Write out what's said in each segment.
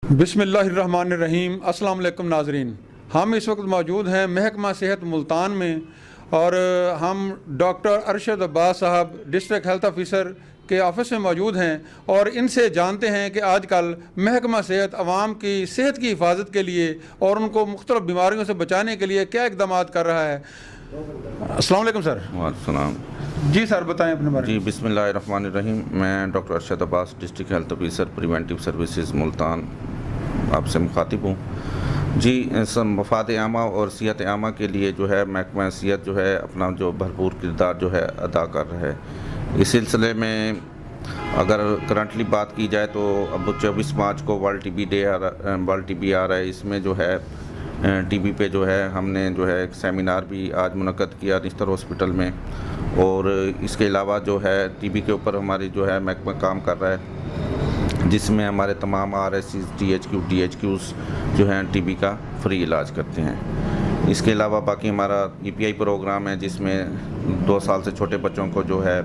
बिस्मिल्लाहिर्रहमानिर्रहीम। अस्सलाम वालेकुम नाज़रीन, हम इस वक्त मौजूद हैं महकमा सेहत मुल्तान में और हम डॉक्टर अरशद अब्बास साहब डिस्ट्रिक्ट हेल्थ ऑफिसर के ऑफिस में मौजूद हैं और इनसे जानते हैं कि आजकल महकमा सेहत आवाम की सेहत की हिफाजत के लिए और उनको मुख्तलिफ बीमारियों से बचाने के लिए क्या इक़दाम कर रहा है। अस्सलाम वालेकुम सर। वालेकुम जी सर, बताएं अपने बारे में। जी, बिस्मिल्लाहिर्रहमानिर्रहीम। मैं doctor Arshad Abbas district health officer preventive services Multan आपसे मुखातिब हूँ। जी, मफाद आमा और सेहत आमा के लिए जो है महकमा सेहत जो है अपना जो भरपूर किरदार जो है अदा कर रहा है। इस सिलसिले में अगर करंटली बात की जाए तो अब 24 मार्च को world TB day world TB आ रहा है। इसमें जो है टीबी पे जो है हमने जो है एक सेमिनार भी आज मुनक़्क़द किया निश्तर हॉस्पिटल में, और इसके अलावा जो है टीबी के ऊपर हमारी जो है महकमा काम कर रहा है, जिसमें हमारे तमाम RSCs, THQ, DHQs जो हैं टीबी का फ्री इलाज करते हैं। इसके अलावा बाकी हमारा EPI प्रोग्राम है, जिसमें 2 साल से छोटे बच्चों को जो है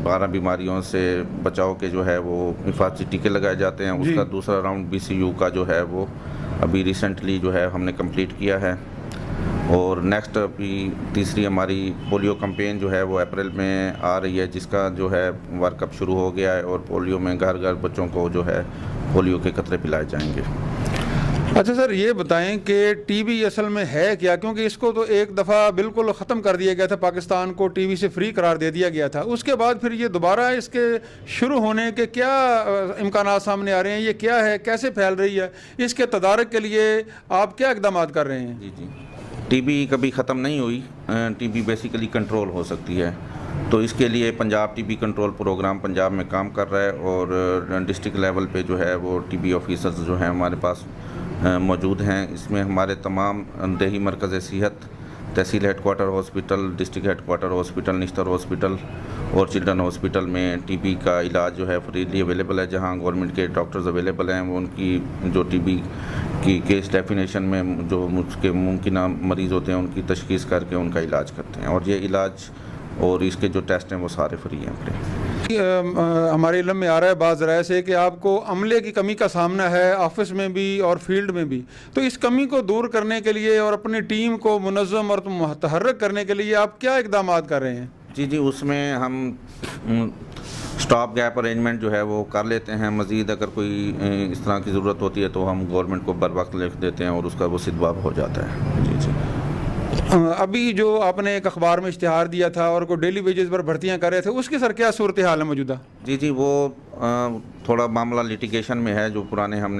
12 बीमारियों से बचाव के जो है वो हिफाजती टीके लगाए जाते हैं। उसका दूसरा राउंड BCU का जो है वो अभी रिसेंटली जो है हमने कंप्लीट किया है, और नेक्स्ट अभी तीसरी हमारी पोलियो कैंपेन जो है वो अप्रैल में आ रही है, जिसका जो है वर्कअप शुरू हो गया है, और पोलियो में घर घर बच्चों को जो है पोलियो के कतरे पिलाए जाएंगे। अच्छा सर, ये बताएं कि टीबी असल में है क्या, क्योंकि इसको तो एक दफ़ा बिल्कुल ख़त्म कर दिया गया था, पाकिस्तान को टीबी से फ्री करार दे दिया गया था। उसके बाद फिर ये दोबारा इसके शुरू होने के क्या इम्कानात सामने आ रहे हैं, ये क्या है, कैसे फैल रही है, इसके तदारक के लिए आप क्या इक़दाम कर रहे हैं? जी, टीबी कभी ख़त्म नहीं हुई। टीबी बेसिकली कंट्रोल हो सकती है, तो इसके लिए Punjab TB control programme Punjab में काम कर रहा है, और डिस्ट्रिक्ट लेवल पे जो है वो टीबी ऑफिसर्स जो हैं हमारे पास मौजूद हैं। इसमें हमारे तमाम देही मरकज़ सेहत, tehsil headquarter hospital, district headquarter hospital, Nishtar hospital और चिल्ड्रन हॉस्पिटल में टीबी का इलाज जो है फ्रीली अवेलेबल है। जहां गवर्नमेंट के डॉक्टर्स अवेलेबल हैं, वो उनकी जो टीबी की केस डेफिनेशन में जो उसके मुमकिन मरीज़ होते हैं उनकी तशख़ीस करके उनका इलाज करते हैं, और ये इलाज और इसके जो टेस्ट हैं वो सारे फ्री हैं। हमारे इल्म में आ रहा है बाज़ राय से कि आपको अमले की कमी का सामना है ऑफिस में भी और फील्ड में भी, तो इस कमी को दूर करने के लिए और अपनी टीम को मुनज़्ज़म और मुतहर्रिक करने के लिए आप क्या इक़दाम कर रहे हैं? जी, उसमें हम स्टॉप गैप अरेंजमेंट जो है वो कर लेते हैं। मज़ीद अगर कोई इस तरह की ज़रूरत होती है तो हम गवर्नमेंट को बर वक्त लिख देते हैं और उसका वो सिदबाब हो जाता है। जी। अभी जो आपने एक अखबार में इश्तिहार दिया था और को डेली वेजेस पर भर्तियां कर रहे थे, उसकी सर क्या सूरत हाल है मौजूदा? जी, वो थोड़ा मामला लिटिगेशन में है। जो पुराने हमने